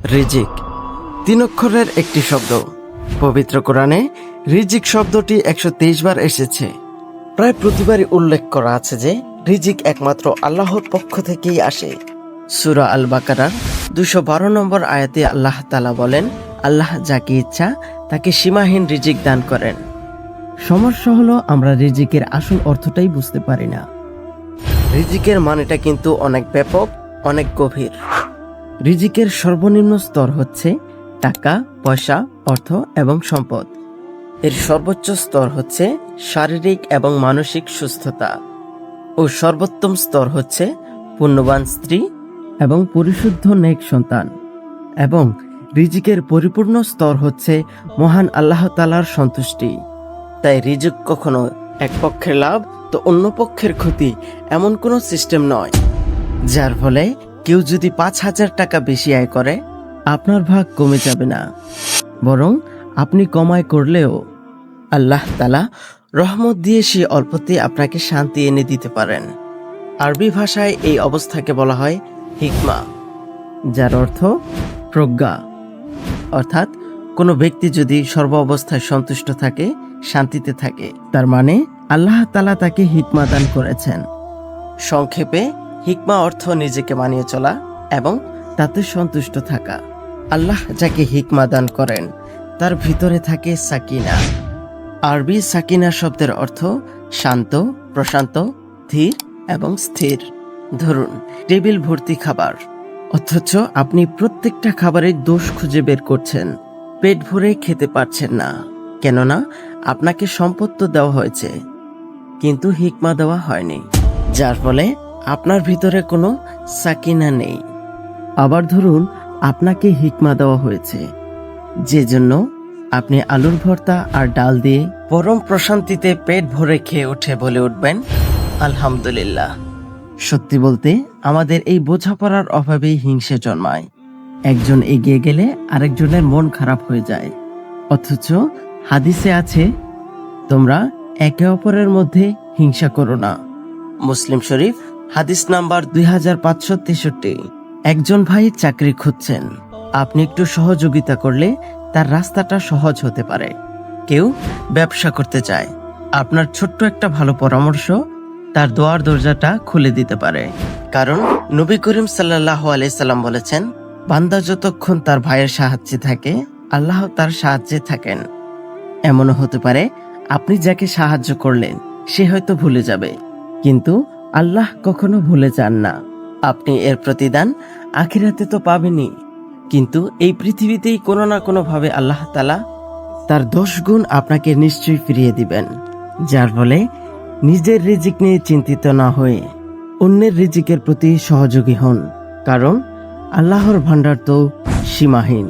রিজিক তিন অক্ষরের একটি শব্দ। পবিত্র কোরআনে রিজিক শব্দটি 123 বার এসেছে। প্রায় প্রতিবারই উল্লেখ করা আছে যে রিজিক একমাত্র আল্লাহর পক্ষ থেকেই আসে। সূরা আল বাকারার 212 নম্বর আয়াতে আল্লাহ তাআলা বলেন, আল্লাহ যাকে ইচ্ছা তাকে সীমাহীন রিজিক দান করেন। সমস্যা হলো আমরা রিজিকের আসল অর্থটাই বুঝতে পারি না। রিজিকের মানেটা কিন্তু অনেক ব্যাপক, অনেক গভীর। রিজিকের সর্বনিম্ন স্তর হচ্ছে টাকা, পয়সা, অর্থ এবং সম্পদ। এর সর্বোচ্চ স্তর হচ্ছে শারীরিক এবং মানসিক সুস্থতা ও সর্বোত্তম স্তর হচ্ছে পুণ্যবান স্ত্রী এবং পরিশুদ্ধ নেক সন্তান। এবং রিজিকের পরিপূর্ণ স্তর হচ্ছে মহান আল্লাহ তাআলার সন্তুষ্টি। তাই রিজিক কখনো এক পক্ষের লাভ তো অন্য পক্ষের ক্ষতি এমন কোনো সিস্টেম নয়, যার ফলে কেউ যদি 5,000 টাকা বেশি আয় করে আপনার ভাগ কমে যাবে না, বরং আপনি কমাই করলেও আল্লাহ তাআলা রহমত দিয়ে সে অল্পতে আপনাকে শান্তি এনে দিতে পারেন। আরবি ভাষায় এই অবস্থাকে বলা হয় হিকমা, যার অর্থ প্রজ্ঞা। অর্থাৎ কোনো ব্যক্তি যদি সর্ব অবস্থায় সন্তুষ্ট থাকে, শান্তিতে থাকে, তার মানে আল্লাহ তাআলা তাকে হিকমা দান করেছেন। সংক্ষেপে হিকমা অর্থ নিজেকে মানিয়ে চলা এবং তাতে সন্তুষ্ট থাকা। আল্লাহ যাকে হিকমা দান করেন তার ভিতরে থাকে সাকিনা। আরবি সাকিনা শব্দের অর্থ শান্ত, প্রশান্ত, ধীর এবং স্থির। ধরুন টেবিল ভর্তি খাবার, অথচ আপনি প্রত্যেকটা খাবারের দোষ খুঁজে বের করছেন, পেট ভরে খেতে পারছেন না, কেননা আপনাকে সম্পদ তো দেওয়া হয়েছে কিন্তু হিকমা দেওয়া হয়নি, যার ফলে আপনার ভিতরে কোনো সাকিনা নেই। আবার ধরুন আপনাকে হিকমা দেওয়া হয়েছে, যে জন্য আপনি আলুর ভর্তা আর ডাল দিয়ে পরম প্রশান্তিতে পেট ভরে খেয়ে উঠে বলে উঠবেন আলহামদুলিল্লাহ। সত্যি বলতে আমাদের এই বোঝাপড়ার অভাবেই হিংসে জন্মায়। একজন এগিয়ে গেলে আরেকজনের মন খারাপ হয়ে যায়, অথচ হাদিসে আছে তোমরা একে অপরের মধ্যে হিংসা করো না। মুসলিম শরীফ হাদিস নাম্বার 2563। একজন ভাই চাকরি খুঁজছেন, আপনি একটু সহযোগিতা করলে তার রাস্তাটা সহজ হতে পারে। কেউ ব্যবসা করতে চায়, আপনার ছোট্ট একটা ভালো পরামর্শ তার দোয়ার দরজাটা খুলে দিতে পারে। কারণ নবী করিম সাল্লাল্লাহু আলাইহি সাল্লাম বলেছেন, বান্দা যতক্ষণ তার ভাইয়ের সাহায্যে থাকে আল্লাহ তার সাহায্যে থাকেন। এমনও হতে পারে আপনি যাকে সাহায্য করলেন সে হয়তো ভুলে যাবে, কিন্তু আল্লাহ কখনো ভুলে যান না। আপনি এর প্রতিদান আখিরাতে তো পাবেনই, কিন্তু এই পৃথিবীতেই কোনো না কোনো ভাবে আল্লাহ তাআলা তার 10 গুণ আপনাকে নিশ্চয়ই ফিরিয়ে দিবেন। যার ফলে নিজের রিজিক নিয়ে চিন্তিত না হয়ে অন্যের রিজিকের প্রতি সহযোগী হন, কারণ আল্লাহর ভান্ডার তো সীমাহীন।